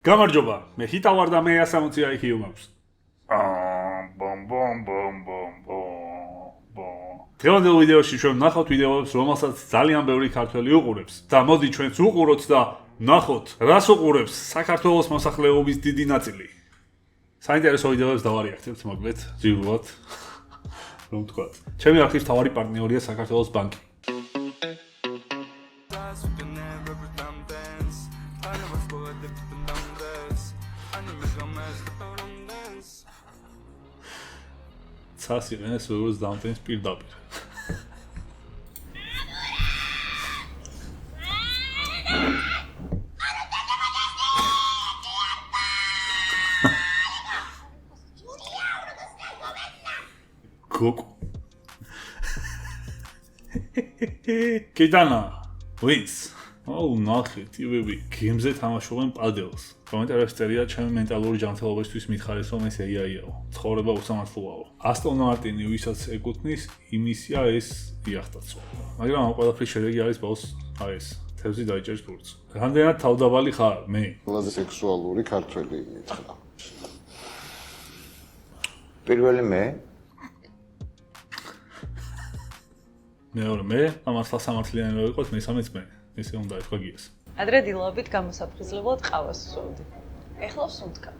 გამარჯობა, მე ჰიტა ვარ და მე 160 IQ მაქვს. დღევანდელ ვიდეოში ჩვენ ვნახავთ ვიდეოებს, რომელსაც ძალიან ბევრი ქართველი უყურებს და მოდი ჩვენც უყუროთ და ვნახოთ, რას უყურებს საქართველოს მოსახლეობის დიდი ნაწილი. საინტერესო ვიდეოებს დავარიაქტებთ მოკლედ, ძირულად. რომ ვთქვათ. ჩემი არქივის მთავარი პარტნიორია საქართველოს ბანკი. ცას იყენებს როგორც დამტენს პირდაპირ. გოგო. კიტანა, ვინც? აუ ნახეთ, ივები, გემზე თამაშობენ პადელს. კომენტარებში წერია ჩემი მენტალური ჯანმრთელობისთვის მითხარეს რომ ეს AI-აო. ცხოვრება უსამართლოა. ასტონ მარტინი ვისაც ეკუთვნის, იმისია ეს იახტაცო. მაგრამ ამ ყველაფრის შედეგი არის ბოლოს აი ეს თევზი დაიჭერს ბურთს. რამდენად თავდაბალი ხარ მე? ყველაზე სექსუალური ქართველი მითხრა. პირველი მე. მეორე მე, ამას სასამართლიანი რო იყოს, მესამეც მე. ესე უნდა ეთქვა გიას. ადრე დილობით გამოსაფრიზებლად ყავას ვსვამდი. ეხლა ვსუნთქა.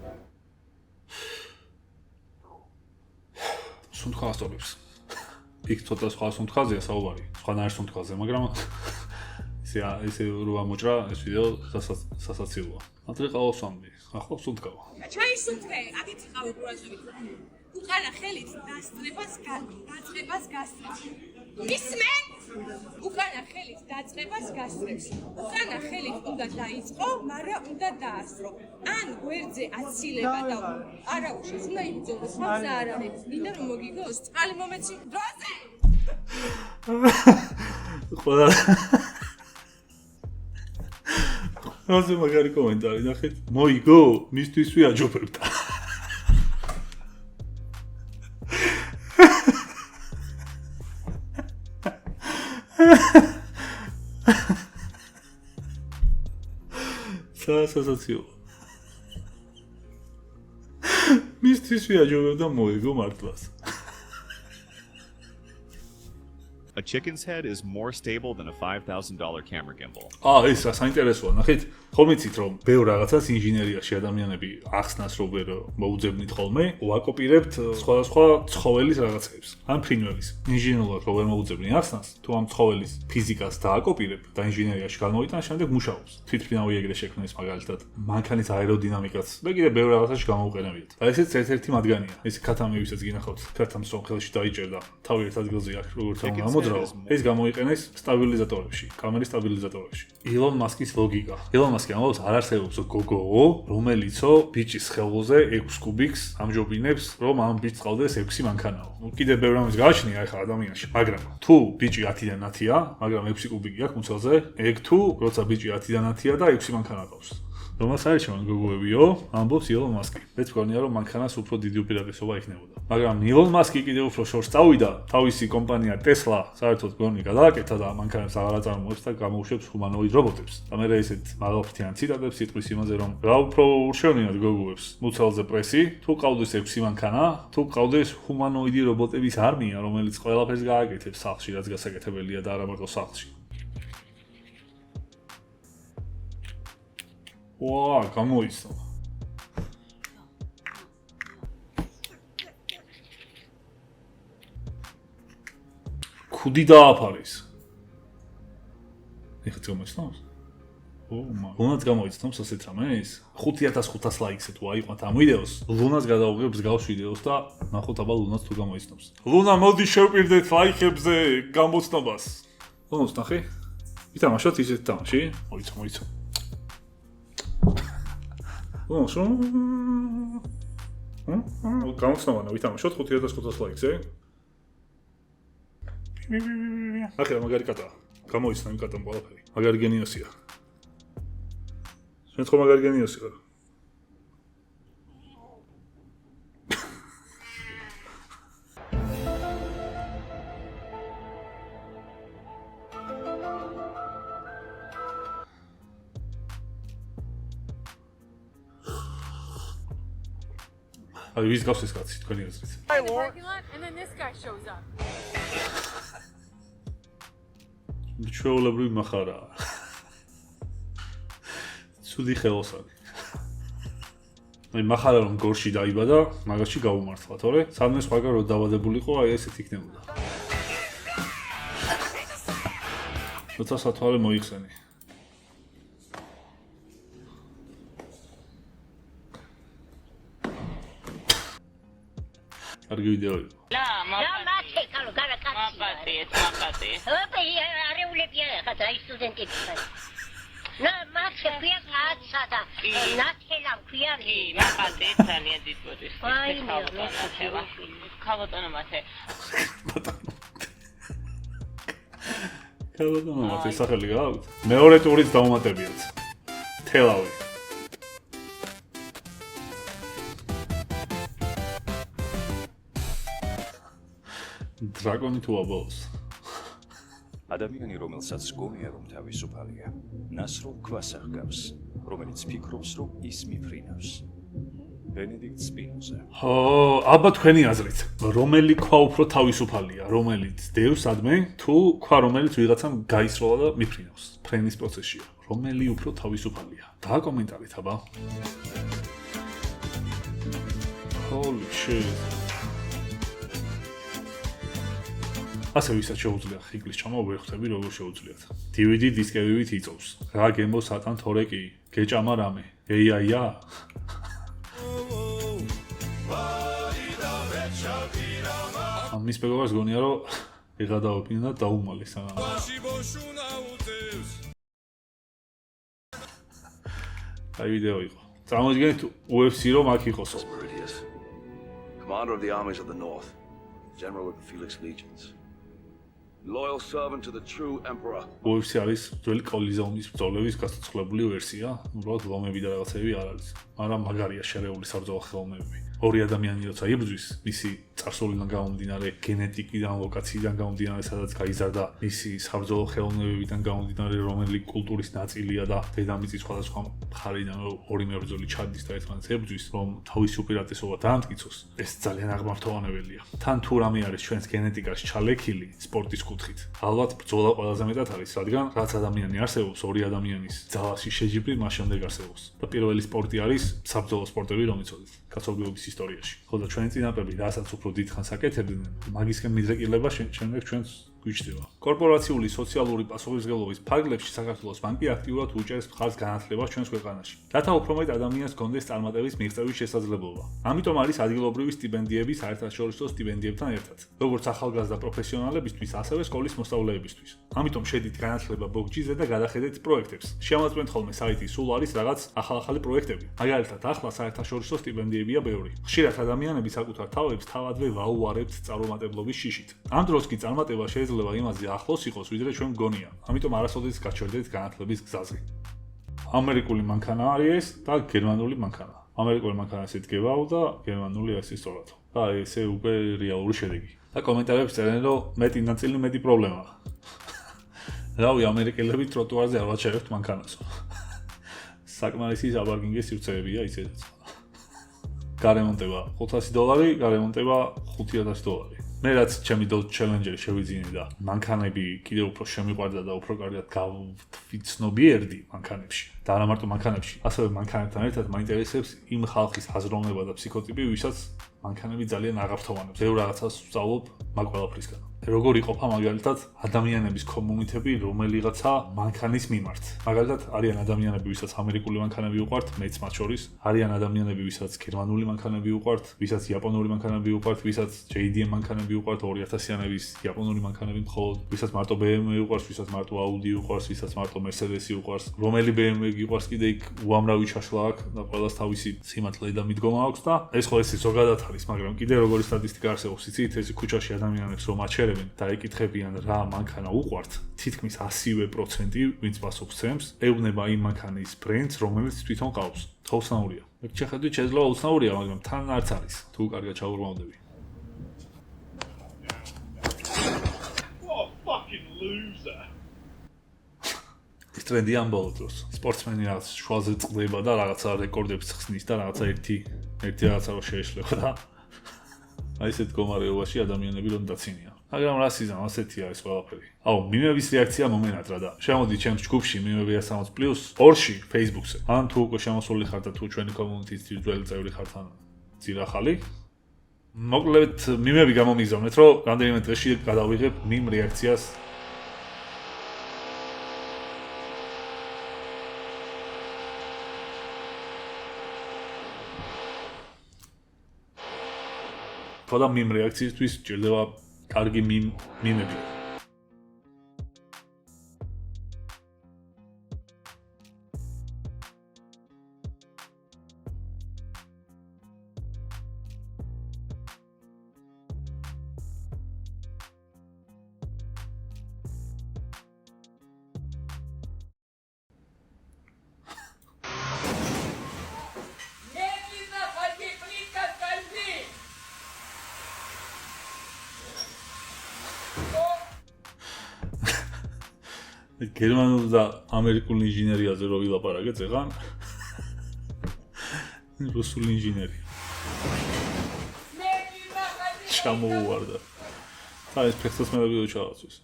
სუნთქა ასწორებს. იქ ცოტა სხვა სუნთქაზეა საუბარი, სხვანაირ სუნთქაზე, მაგრამ ესე რო ამოჭრა ეს ვიდეო სასაცილოა. ადრე ყავას ვსვამდი, ახლა ვსუნთქავ. ჩაისუნთქე, აგით ყავი ყურადღებით. უკანა ხელით დაწყებას გასწრებს. ისმენ? უკანა ხელით დაწყებას გასწრებს. უკანა ხელით უნდა დაიწყო, მაგრამ უნდა დაასწრო. ან გვერდზე აცილება და არა უშავს, უნდა იბრძოლოს, ხალხს არ არის. მინდა რომ მოგიგოს, წყალი მომეცი დროზე. ყველა ასე მაგარი კომენტარი ნახეთ. მოიგო, მისთვისვე აჯობებდა. სასაცილო. მისთვის ვიაჯობებდა მოიგო მართლაც. A chicken's head is more stable than a $5,000 camera gimbal. ეს საინტერესოა. ნახეთ, ხოლმე იცით რომ ბევრ რაღაცას ინჟინერიაში ადამიანები ახსნას რო ვერ მოუძებნით ხოლმე, ვაკოპირებთ სხვადასხვა ცხოველის რაღაცებს. ან ფრინველის. ინჟინერულად რო ვერ მოუძებნი ახსნას, თუ ამ ცხოველის ფიზიკას დააკოპირებ და ინჟინერიაში გამოვიტან, შემდეგ მუშაობს. თვითმფრინავი ეგრე შექმნეს მაგალითად. მანქანის აეროდინამიკაც და კიდე ბევრ რაღაცაში გამოუყენებიათ. და ესეც ერთ-ერთი მათგანია. ეს ქათამი ვისაც გინახავთ, ქართამს რომ ხელში დაიჭერდა, თავი ერთ ადგილზე აქ როგორც უნდა მოძრაო. ეს გამოიყენეს სტაბილიზატორებში, კამერის სტაბილიზატორებში. ილონ მასკის ლოგიკა. ილონ მასკი ამბობს, არ არსებობს გოგო, რომელიცო ბიჭის ხელზე 6 კუბიკს ამჯობინებს, რომ ამ ბიჭს ყავდეს 6 მანქანაო. კიდე ბევრ რამეს გააჩნია ახლა ადამიანში, მაგრამ თუ ბიჭი 10-დან 10-ია, მაგრამ 6 კუბიკი აქვს მუცელზე, ეგ თუ როცა ბიჭი 10-დან 10-ია და 6 მანქანა ყავს. რომელსაც არის ჩვენ გოგოებიო, ამბობს ილონ მასკი. მეც მგონია რომ მანქანას უფრო დიდი უპირატესობა იქნებოდა. მაგრამ ილონ მასკი კიდევ უფრო შორს წავიდა, თავისი კომპანია Tesla საერთოდ გონი გადააკეთა და მანქანებს აღარ აწარმოებს და გამოუშვებს ჰუმანოიდ რობოტებს. და მე ესეთ მაღალფრთიან ციტატებს იტყვის იმაზე, რომ რა უფრო ურჩევნიათ გოგოებს, მუცელზე პრესი, თუ ყავდეს 6 მანქანა, თუ ყავდეს ჰუმანოიდი რობოტების არმია, რომელიც ყველაფერს გააკეთებს სახლში, რაც გასაკეთებელია და არა მარტო სახლში. ვა, გამოიცნო. ქუდი დააფარის. ეხლა გამოიცნობს? ლუნაც გამოიცნობს ასეთ რამეს? 5500 ლაიქს თუ აიყვანთ ამ ვიდეოს, ლუნას გადაუღებ მსგავს ვიდეოს და ნახოთ აბა ლუნაც თუ გამოიცნობს. ლუნა, მოდი შევპირდეთ ლაიქებზე გამოცნობას. ლუნას ნახე? ვითამაშოთ ისეთ თამაში? მოიცო. გამოცნოვანა ვითამაშოთ 5500 ლაიქზე. ახლა მაგარი კატა. გამოიცნა იმ კატამ ყველაფერი. მაგარი გენიოსია. შენ ხო მაგარი გენიოსი ხარ? აი ვის გავს ეს კაცი თქვენი აზრით? in the parking lot, and then this guy shows up. ჩვეულებრივი מחარა. ცუდი ხელოსანი. აი מחარა რომ გორში დაიბადა, მაგაში გაუმართლა, თორე სადმე სხვაგან რო დაბადებულიყო, აი ესეთ იქნებოდა. როცა სათვალე მოიხსენი. კარგი ვიდეო იყო. მათე კალო გარაკაცი ოპე არეულებია ხა დაი სტუდენტები ნა მათე ქვია კაცსა და ნათელა ქვია მაპატე ძალიან დიდბოდის ქალბატონო მათე ქალბატონო მათე სახელი გააქვთ? მეორე ტურით დაუმატებიათ. თელავი. დრაკონი თუ აბოლოს. ადამიანი, რომელსაც გონია, რომ თავისუფალია, ნასრულ ქვას აღგავს, რომელიც ფიქრობს, რომ ის მიფრინავს. ბენედიქტ სპინოზა. ო, აბა თქვენი აზრით, რომელი ქვა უფრო თავისუფალია, რომელიც დევს ადმე, თუ ქვა რომელიც ვიღაცამ გაისროლა და მიფრინავს ფრენის პროცესშია. რომელი უფრო თავისუფალია? დააკომენტარით, აბა. Holy shit. ასე ვისაც შეუძლია ხიგლის ჩამა ვერხვდები როგორ შეუძლიათ. DVD დისკებივით იწოვს. რა გემო სატან თორე კი, გეჭამა რამე. ეია. ამის მეგობარს გონია რომ ეღადაოფინა და დაუმალეს სანამ. აი ვიდეო იყო. წარმოიდგინეთ UFC რომ აქ იყოსო. Commander of the armies of the north, General of the Felix Legions. Loyal servant to the true emperor. UFC არის ძველი კოლიზეუმის ბრძოლების გასაცვლელი ვერსია, უბრალოდ ლომები და რაღაცები არ არის. მაგრამ მაგარია შერეული საბრძოლო ხელოვნებები. ორი ადამიანი როცა იბრძვის, მისი წარსულიდან გამომდინარე, გენეტიკიდან, ლოკაციიდან გამომდინარე, სადაც გაიზარდა, მისი საბრძოლო ხელოვნებებიდან გამომდინარე, რომელი კულტურის ნაწილია და დედამიწის სხვადასხვა მხარიდან ორი მებრძოლი ჩადის და ერთმანეთს ებრძვის, რომ თავისი უპირატესობა დაამტკიცოს, ეს ძალიან აღმართოვანებელია. თან თუ რამე არის ჩვენს გენეტიკაში ჩალექილი სპორტის კუთხით, ალბათ ბრძოლა ყველაზე მეტად არის, რადგან რაც ადამიანი არსებობს, ორი ადამიანის ძალაში შეჯიბრი მას შემდეგ არსებობს. და პირველი სპორტი არის საბრძოლო სპორტები, რომ იცოდეთ, კაცობრიობის ისტორიაში. ხოლო ჩვენი წინაპრები რასაც უფრო დიდხანს აკეთებდნენ, მაგისკენ მიდრეკილება შემდეგ ჩვენს გვიჩნდება. კორპორაციული სოციალური პასუხისმგებლობის ფარგლებში საქართველოს ბანკი აქტიურად უჭერს მხარს განათლებას ჩვენს ქვეყანაში. რათა უფრო მეტ ადამიანს გონდეს წარმატების მიღწევის შესაძლებლობა. ამიტომ არის ადგილობრივი სტიპენდიები საერთაშორისო სტიპენდიებთან ერთად, როგორც ახალგაზრდა პროფესიონალებისთვის, ასევე სკოლის მოსწავლეებისთვის. ამიტომ შედით განათლება ბოგჯიზე და გადახედეთ პროექტებს. შეამოწმეთ ხოლმე საიტი სულ არის რაღაც ახალ პროექტები. მაგალითად, ახლა საერთაშორისო სტიპენდიებია ბევრი. ხშირად ადამიანები საკუთარ თავებს თავადვე ვაუარებთ წარუმატებლობის შიშით. ამ დროს კი წარმატება შეიძლება იმაზე ახლოს იყოს, ვიდრე ჩვენ მგონია. ამიტომ არასოდეს გაჩერდეთ განათლების გზაზე. ამერიკული მანქანა არის ეს და გერმანული მანქანა. ამერიკული მანქანა ესე დგებაო და გერმანული ასე სწორად. და ესე უკვე რეალური შედეგი. და კომენტარებში წერენ, რომ მეტი ნაწილი მეტი პრობლემაა. რავი, ამერიკელები ტროტუარზე არ ვაჩერებთ მანქანასო. საკმარისი აბარგინგის სივრცეებია ისედაც. გარემონტება $500, გარემონტება $5000. მე რაც ჩემი ჩელენჯერი შევიძინე და მანქანები კიდევ უფრო შემიყვარდა და უფრო კარგად გავიცნობიერდი მანქანებში. და არა მარტო მანქანებში, ასევე მანქანებთან ერთად მაინტერესებს იმ ხალხის აზროვნება და ფსიქოტიპი, ვისაც მანქანები ძალიან აღართოვანებს. ბევრ რაღაცას ვსწავლობ მაგ ყველაფრისგან. როგორ იყოფა მაგალითად ადამიანების კომუნიტები რომელიღაცა მანქანის მიმართ. მაგალითად არიან ადამიანები, ვისაც ამერიკული მანქანები უყვართ, მეც მათ შორის, არიან ადამიანები, ვისაც გერმანული მანქანები უყვართ, ვისაც იაპონური მანქანები უყვართ, ვისაც JDM მანქანები უყვართ, 2000-იანების იაპონური მანქანები მხოლოდ, ვისაც მარტო BMW უყვარს, ვისაც მარტო Audi უყვარს, ვისაც მარტო Mercedes უყვარს, რომელი BMW გიყვარს კიდე იქ უამრავი ჩაშლა აქვს და ყველას თავისი სიმართლე და მიდგომა აქვს და ეს ხო ეს ზოგადად არის, მაგრამ კიდე როგორი სტატისტიკა არსებობს, იცით, ეს ქუჩაში ადამიანებს რომ აჩერებენ და ეკითხებიან რა მანქანა უყვართ, თითქმის 100% ვინც პასუხს ცემს, ეუბნება იმ მანქანის ბრენდს, რომელიც თვითონ ყავს. თაოსნაურია. ეგ შეხედვით შეიძლება უცნაურია, მაგრამ თან არც არის, თუ კარგად ჩაურმავდები. ტრენდი ამ ბოლო დროს. სპორტსმენი რაღაც შუაზე წყდება და რაღაცა რეკორდებს ხსნის და რაღაცა ერთი ერთი რაღაცა რო შეეშლება და აი ესეთ მდგომარეობაში ადამიანები რომ დაცინიან. მაგრამ რა სიზამ ასეთია ეს ყველაფერი. აუ, მიმების რეაქცია მომენატრა და შემოდი ჩემს ჯგუფში მიმები 160+ ორში Facebook-ზე. ან თუ უკვე შემოსული ხარ და თუ ჩვენი community-ის ძველი წევრი ხარ თან ძირახალი. მოკლედ მიმები გამომიგზავნეთ, რომ რამდენიმე დღეში გადავიღებ მიმ რეაქციას. თორე მიმ რეაქციისთვის ჭირდება კარგი მიმები. გერმანულ და ამერიკულ ინჟინერიაზე რო ვილაპარაკეთ ეხლა რუსულ ინჟინერი ჩამოუვარდა და ეს ფეხსას მე ვიდეო ჩავაცვის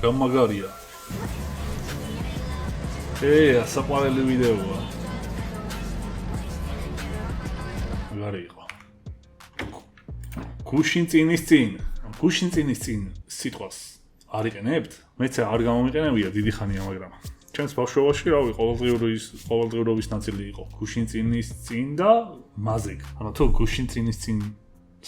რა მაგარია ასაყვარელი ვიდეოა გარიყო. გუშინ წინის წინ სიტყვას არ იყენებთ? მეც არ გამომიყენებია დიდი ხანია, მაგრამ ჩემს ბავშვობაში რავი ყოველდღიურობის ნაწილი იყო. გუშინ წინის წინ და მაზეგ. ანუ თუ გუშინ წინის წინ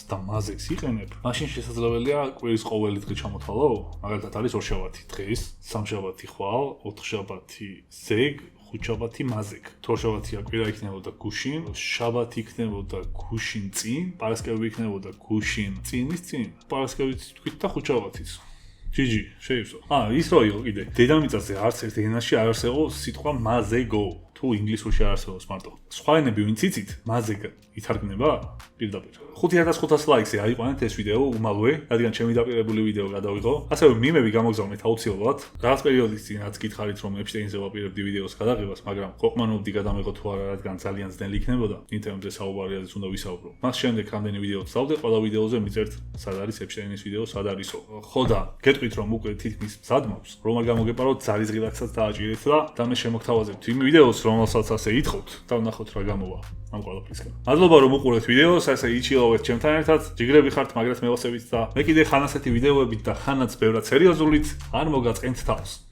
და მაზეგს იყენებ, მაშინ შესაძლებელია კვირის ყოველი დღე ჩამოთვალო. მაგალითად არის ორშაბათი დღეს, სამშაბათი ხვალ, ოთხშაბათი ზეგ, ხუთშაბათი მაზეგ. თორშაბათია კვირა იქნებოდა გუშინ, შაბათი იქნებოდა გუშინ წინ, პარასკევი იქნებოდა გუშინ წინის წინ. პარასკევით თქვით და ხუთშაბათის. ჯიჯი, შეივსო. ის რო იყო კიდე. დედამიწაზე არც ერთ ენაში არ არსებობს სიტყვა მაზეგო. თუ ინგლისურში არ არსებობს მარტო. სხვა ენები ვინც იცით, მაზეგ ითარგმნება პირდაპირ. 5500 ლაიქზე აიყვანეთ ეს ვიდეო უმალვე, რადგან ჩემი დაპირებული ვიდეო გადავიღო. ასევე მიმები გამოგზავნეთ აუცილებლად. რაღაც პერიოდის წინ რაც გითხარით რომ ეპშტეინზე ვაპირებდი ვიდეოს გადაღებას, მაგრამ ყოფმანობდი გადამეღო თუ არა, რადგან ძალიან ძნელი იქნებოდა. ინტერნეტზე საუბარიაზეც უნდა ვისაუბრო. მას შემდეგ რამდენი ვიდეო ვსწავლდე, ყველა ვიდეოზე მიწერთ სად არის ეპშტეინის ვიდეო, სად არისო. ხო და გეტყვით რომ უკვე თითქმის მზადმობს, რომ არ გამოგეპაროთ ძალის ღილაკსაც დააჭირეთ და მე შემოგთავაზებთ იმ ვიდეოს, რომელსაც ასე ითხოვთ და ვნახოთ რა გამოვა ამ ყველაფრისგან. მადლობა რომ უყურეთ ვიდეოს, ასე იჩილავეთ ჩემთან ერთად, ჯიგრები ხართ, მაგრად მევასებით და მე კიდე ხან ასეთი ვიდეოებით და ხანაც ბევრად სერიოზულით არ მოგაწყენთ თავს.